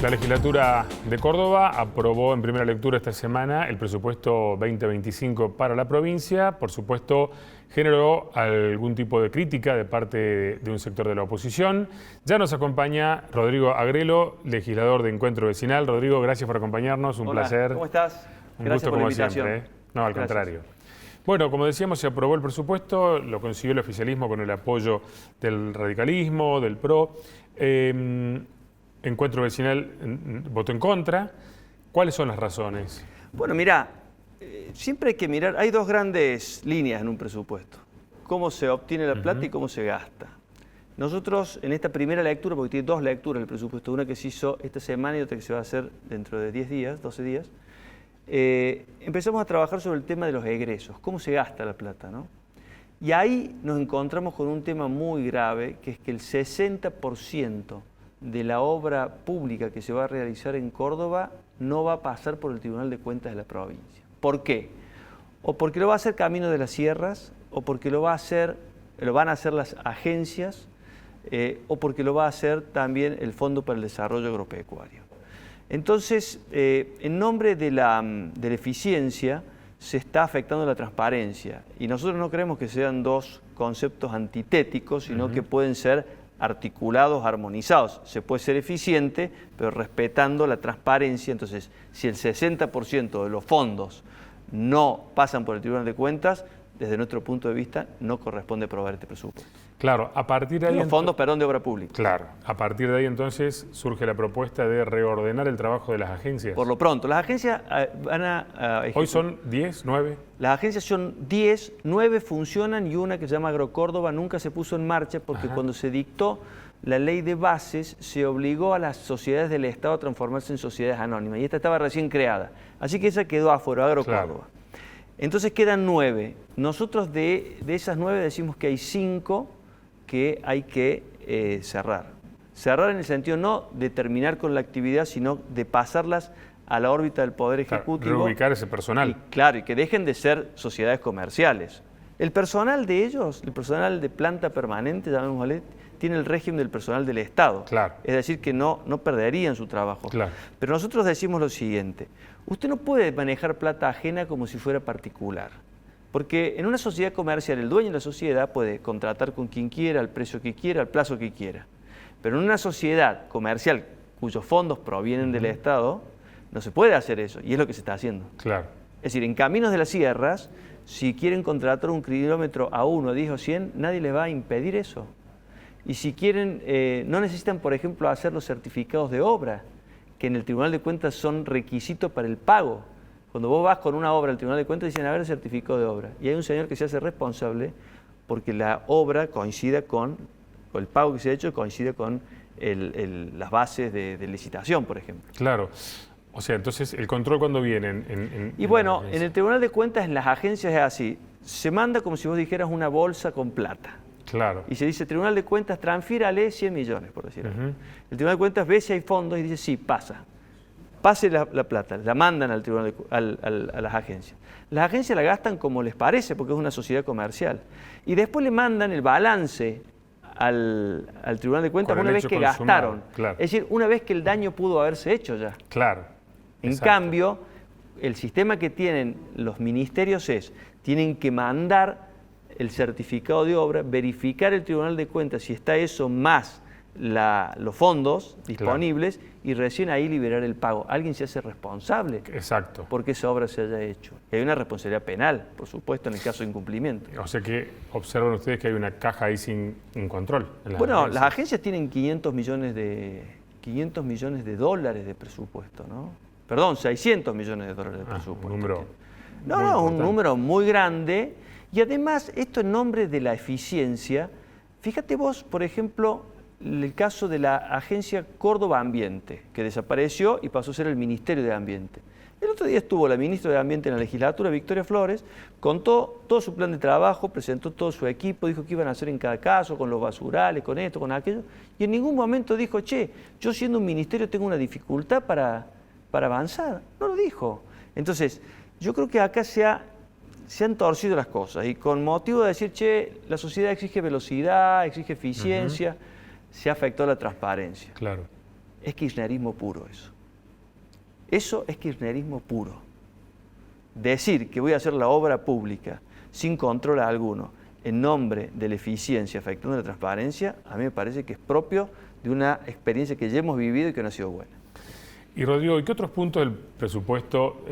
La legislatura de Córdoba aprobó en primera lectura esta semana el presupuesto 2025 para la provincia. Por supuesto, generó algún tipo de crítica de parte de un sector de la oposición. Ya nos acompaña Rodrigo Agrelo, legislador de Encuentro Vecinal. Rodrigo, gracias por acompañarnos, un placer. ¿Cómo estás? Un Gracias gusto por la como invitación. siempre. No, al Gracias. contrario. Bueno, como decíamos, se aprobó el presupuesto, lo consiguió el oficialismo con el apoyo del radicalismo, del PRO. Encuentro Vecinal votó en contra. ¿Cuáles son las razones? Bueno, mira, siempre hay que mirar, hay dos grandes líneas en un presupuesto. Cómo se obtiene la plata y cómo se gasta. Nosotros en esta primera lectura, porque tiene dos lecturas el presupuesto, una que se hizo esta semana y otra que se va a hacer dentro de 10 días, 12 días, empezamos a trabajar sobre el tema de los egresos, cómo se gasta la plata, ¿no? Y ahí nos encontramos con un tema muy grave, que es que el 60% de la obra pública que se va a realizar en Córdoba no va a pasar por el Tribunal de Cuentas de la provincia. ¿Por qué? O porque lo va a hacer Camino de las Sierras, o porque lo van a hacer las agencias, o porque lo va a hacer también el Fondo para el Desarrollo Agropecuario. Entonces, en nombre de la eficiencia, se está afectando la transparencia. Y nosotros no creemos que sean dos conceptos antitéticos, sino que pueden ser articulados, armonizados. Se puede ser eficiente, pero respetando la transparencia. Entonces, si el 60% de los fondos no pasan por el Tribunal de Cuentas, desde nuestro punto de vista, no corresponde aprobar este presupuesto. Claro, a partir de ahí... Los fondos, perdón, de obra pública. Claro, a partir de ahí entonces surge la propuesta de reordenar el trabajo de las agencias. Por lo pronto, las agencias van a Hoy son 10, 9. Las agencias son 10, 9 funcionan y una que se llama Agrocórdoba nunca se puso en marcha porque cuando se dictó la ley de bases se obligó a las sociedades del Estado a transformarse en sociedades anónimas y esta estaba recién creada. Así que esa quedó afuera, Agrocórdoba. Claro. Entonces quedan 9. Nosotros de esas 9 decimos que hay 5 que hay que cerrar. Cerrar en el sentido no de terminar con la actividad, sino de pasarlas a la órbita del Poder Ejecutivo. Reubicar ese personal. Y, claro, y que dejen de ser sociedades comerciales. El personal de ellos, el personal de planta permanente, llamémosle, tiene el régimen del personal del Estado. Claro. Es decir, que no perderían su trabajo. Claro. Pero nosotros decimos lo siguiente, usted no puede manejar plata ajena como si fuera particular. Porque en una sociedad comercial el dueño de la sociedad puede contratar con quien quiera, al precio que quiera, al plazo que quiera. Pero en una sociedad comercial cuyos fondos provienen del Estado, no se puede hacer eso, y es lo que se está haciendo. Claro. Es decir, en Caminos de las Sierras, si quieren contratar un kilómetro a 1, a 10 o 100, nadie les va a impedir eso. Y si quieren, no necesitan, por ejemplo, hacer los certificados de obra, que en el Tribunal de Cuentas son requisitos para el pago. Cuando vos vas con una obra al Tribunal de Cuentas, dicen, a ver el certificado de obra. Y hay un señor que se hace responsable porque la obra coincida con el pago que se ha hecho, coincide con las bases de licitación, por ejemplo. Claro. O sea, entonces, ¿el control cuándo viene? Y bueno, en el Tribunal de Cuentas, en las agencias es así. Se manda como si vos dijeras una bolsa con plata. Claro. Y se dice, Tribunal de Cuentas, transfírale 100 millones, por decir algo. El Tribunal de Cuentas ve si hay fondos y dice, sí, pasa. Pase la plata, la mandan al tribunal a las agencias. Las agencias la gastan como les parece, porque es una sociedad comercial. Y después le mandan el balance al Tribunal de Cuentas una vez que gastaron. Claro. Es decir, una vez que el daño pudo haberse hecho ya. Claro. En cambio, el sistema que tienen los ministerios tienen que mandar el certificado de obra, verificar el Tribunal de Cuentas si está eso más los fondos disponibles y recién ahí liberar el pago. Alguien se hace responsable. Exacto. Porque esa obra se haya hecho. Y hay una responsabilidad penal, por supuesto, en el caso de incumplimiento. O sea que observan ustedes que hay una caja ahí sin control. Bueno, las agencias tienen 500 millones de dólares de presupuesto, ¿no? Perdón, 600 millones de dólares de presupuesto. Un número un número muy grande. Y además, esto en nombre de la eficiencia. Fíjate vos, por ejemplo, el caso de la agencia Córdoba Ambiente, que desapareció y pasó a ser el Ministerio de Ambiente. El otro día estuvo la ministra de Ambiente en la legislatura, Victoria Flores, contó todo su plan de trabajo, presentó todo su equipo, dijo qué iban a hacer en cada caso, con los basurales, con esto, con aquello, y en ningún momento dijo, che, yo siendo un ministerio tengo una dificultad para avanzar. No lo dijo. Entonces, yo creo que acá se han torcido las cosas y con motivo de decir, che, la sociedad exige velocidad, exige eficiencia, se afectó la transparencia. Claro. Es kirchnerismo puro eso. Eso es kirchnerismo puro. Decir que voy a hacer la obra pública sin control alguno, en nombre de la eficiencia, afectando la transparencia, a mí me parece que es propio de una experiencia que ya hemos vivido y que no ha sido buena. Y Rodrigo, ¿y qué otros puntos del presupuesto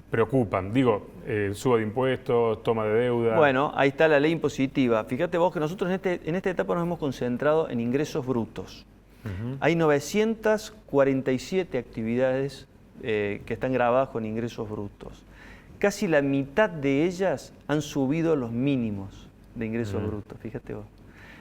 preocupan? Digo, suba de impuestos, toma de deuda. Bueno, ahí está la ley impositiva. Fíjate vos que nosotros en esta etapa nos hemos concentrado en ingresos brutos. Hay 947 actividades que están grabadas con ingresos brutos. Casi la mitad de ellas han subido los mínimos de ingresos brutos, fíjate vos.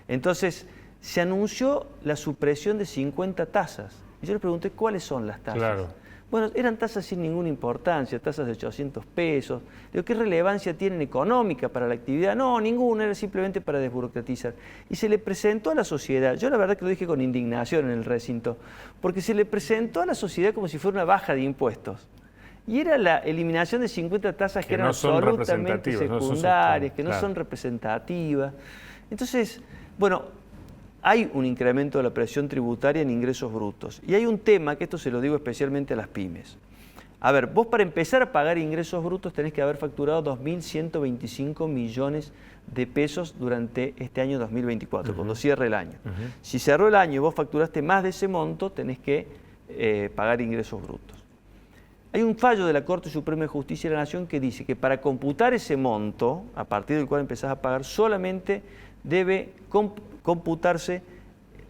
Entonces, se anunció la supresión de 50 tasas. Y yo le pregunté, ¿cuáles son las tasas? Claro. Bueno, eran tasas sin ninguna importancia, tasas de 800 pesos. Digo, ¿qué relevancia tienen económica para la actividad? No, ninguna, era simplemente para desburocratizar. Y se le presentó a la sociedad, yo la verdad que lo dije con indignación en el recinto, porque se le presentó a la sociedad como si fuera una baja de impuestos. Y era la eliminación de 50 tasas que eran no son absolutamente secundarias, que no claro, son representativas. Entonces, bueno, hay un incremento de la presión tributaria en ingresos brutos. Y hay un tema, que esto se lo digo especialmente a las pymes. A ver, vos para empezar a pagar ingresos brutos tenés que haber facturado 2.125 millones de pesos durante este año 2024, cuando cierre el año. Si cerró el año y vos facturaste más de ese monto, tenés que pagar ingresos brutos. Hay un fallo de la Corte Suprema de Justicia de la Nación que dice que para computar ese monto, a partir del cual empezás a pagar, solamente debe computarse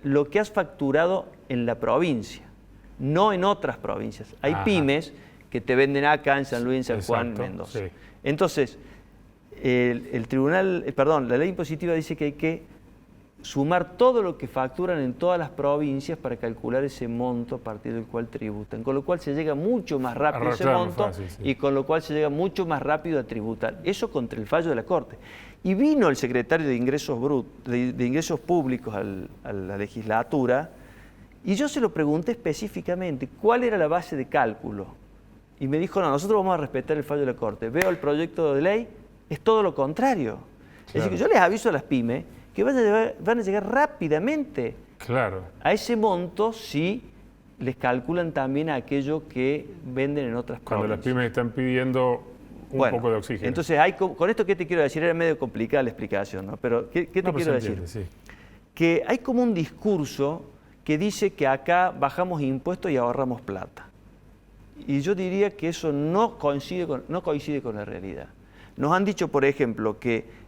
lo que has facturado en la provincia, no en otras provincias. Hay pymes que te venden acá en San Luis, en San Juan, en Mendoza. Sí. Entonces, la ley impositiva dice que hay que sumar todo lo que facturan en todas las provincias para calcular ese monto a partir del cual tributan, con lo cual se llega mucho más rápido a ese monto y con lo cual se llega mucho más rápido a tributar. Eso contra el fallo de la Corte. Y vino el secretario de Ingresos Públicos a la legislatura y yo se lo pregunté específicamente cuál era la base de cálculo. Y me dijo, no, nosotros vamos a respetar el fallo de la Corte. Veo el proyecto de ley, es todo lo contrario. Claro. Es decir, que yo les aviso a las pymes que van a llegar rápidamente a ese monto si les calculan también a aquello que venden en otras provincias. Cuando las pymes están pidiendo un poco de oxígeno. Entonces, con esto, ¿qué te quiero decir? Era medio complicada la explicación, ¿no? Pero, ¿qué te quiero decir? Entiende, sí. Que hay como un discurso que dice que acá bajamos impuestos y ahorramos plata. Y yo diría que eso no coincide con la realidad. Nos han dicho, por ejemplo, que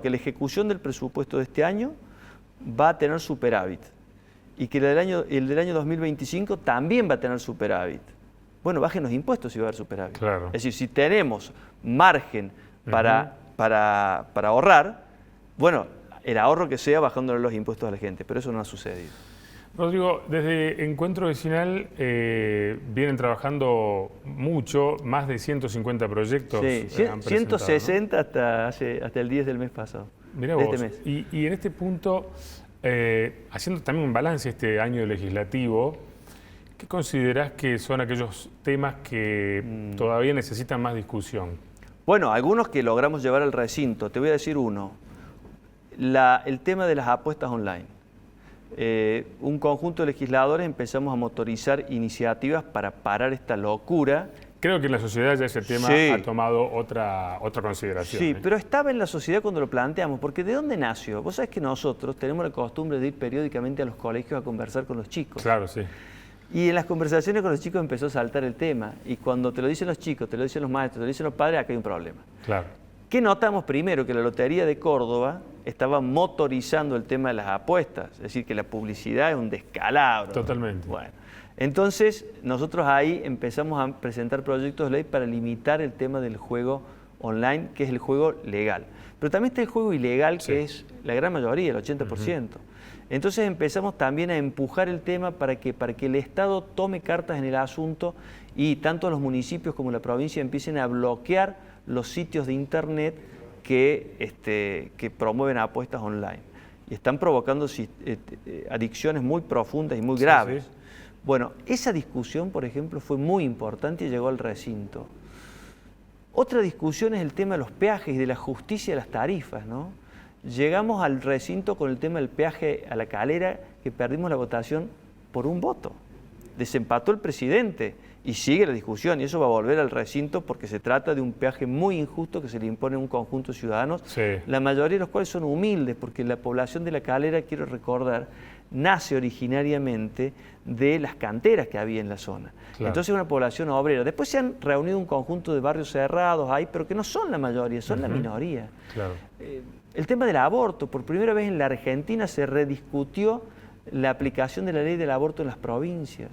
que la ejecución del presupuesto de este año va a tener superávit y que el del año 2025 también va a tener superávit. Bueno, bajen los impuestos si va a haber superávit. Claro. Es decir, si tenemos margen para ahorrar, bueno, el ahorro que sea bajándole los impuestos a la gente, pero eso no ha sucedido. Rodrigo, desde Encuentro Vecinal vienen trabajando mucho, más de 150 proyectos. Sí, 160 ¿no? hasta el 10 del mes pasado. Mirá vos, este mes. Y en este punto, haciendo también un balance este año legislativo, ¿qué considerás que son aquellos temas que todavía necesitan más discusión? Bueno, algunos que logramos llevar al recinto. Te voy a decir uno. El tema de las apuestas online. Un conjunto de legisladores empezamos a motorizar iniciativas para parar esta locura. Creo que en la sociedad ya ese tema ha tomado otra consideración. Sí, pero estaba en la sociedad cuando lo planteamos, porque ¿de dónde nació? Vos sabés que nosotros tenemos la costumbre de ir periódicamente a los colegios a conversar con los chicos. Claro, sí. Y en las conversaciones con los chicos empezó a saltar el tema. Y cuando te lo dicen los chicos, te lo dicen los maestros, te lo dicen los padres, acá hay un problema. Claro. ¿Qué notamos primero? Que la Lotería de Córdoba estaba motorizando el tema de las apuestas. Es decir, que la publicidad es un descalabro. Totalmente. Bueno, entonces nosotros ahí empezamos a presentar proyectos de ley para limitar el tema del juego online, que es el juego legal. Pero también está el juego ilegal, que es la gran mayoría, el 80%. Entonces empezamos también a empujar el tema para que el Estado tome cartas en el asunto y tanto los municipios como la provincia empiecen a bloquear los sitios de internet que promueven apuestas online. Y están provocando adicciones muy profundas y muy graves. Sí. Bueno, esa discusión, por ejemplo, fue muy importante y llegó al recinto. Otra discusión es el tema de los peajes y de la justicia de las tarifas, ¿no? Llegamos al recinto con el tema del peaje a La Calera, que perdimos la votación por un voto. Desempató el presidente y sigue la discusión, y eso va a volver al recinto porque se trata de un peaje muy injusto que se le impone a un conjunto de ciudadanos, la mayoría de los cuales son humildes, porque la población de La Calera, quiero recordar, nace originariamente de las canteras que había en la zona. Entonces es una población obrera. Después se han reunido un conjunto de barrios cerrados ahí, pero que no son la mayoría, son la minoría. El tema del aborto, por primera vez en la Argentina se rediscutió la aplicación de la ley del aborto en las provincias.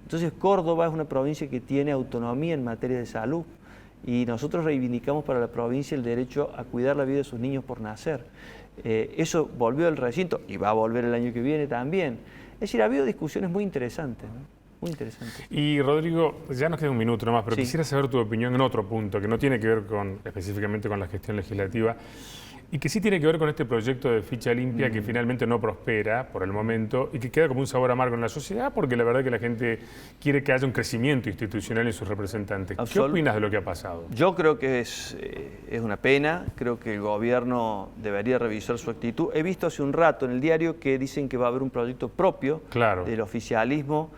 Entonces Córdoba es una provincia que tiene autonomía en materia de salud y nosotros reivindicamos para la provincia el derecho a cuidar la vida de sus niños por nacer. Eso volvió al recinto y va a volver el año que viene también. Es decir, ha habido discusiones muy interesantes, ¿no? Muy interesantes. Y Rodrigo, ya nos queda un minuto nomás, pero quisiera saber tu opinión en otro punto que no tiene que ver específicamente con la gestión legislativa y que sí tiene que ver con este proyecto de ficha limpia que finalmente no prospera por el momento y que queda como un sabor amargo en la sociedad porque la verdad que la gente quiere que haya un crecimiento institucional en sus representantes. ¿Qué opinas de lo que ha pasado? Yo creo que es una pena, creo que el gobierno debería revisar su actitud. He visto hace un rato en el diario que dicen que va a haber un proyecto propio del oficialismo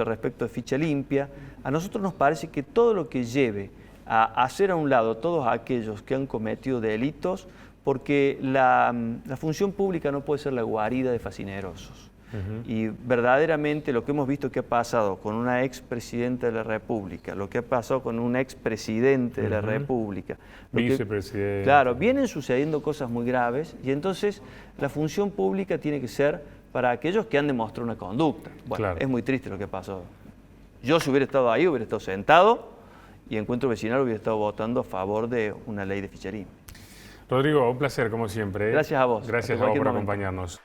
respecto de ficha limpia. A nosotros nos parece que todo lo que lleve a hacer a un lado todos aquellos que han cometido delitos, porque la función pública no puede ser la guarida de fascinerosos. Y verdaderamente lo que hemos visto que ha pasado con una expresidenta de la República, lo que ha pasado con un expresidente de la República, vicepresidente. Claro, vienen sucediendo cosas muy graves y entonces la función pública tiene que ser para aquellos que han demostrado una conducta. Bueno, es muy triste lo que ha pasado. Yo si hubiera estado ahí, hubiera estado sentado y Encuentro Vecinal hubiera estado votando a favor de una ley de ficha limpia. Rodrigo, un placer como siempre. Gracias a vos. Gracias a vos por acompañarnos.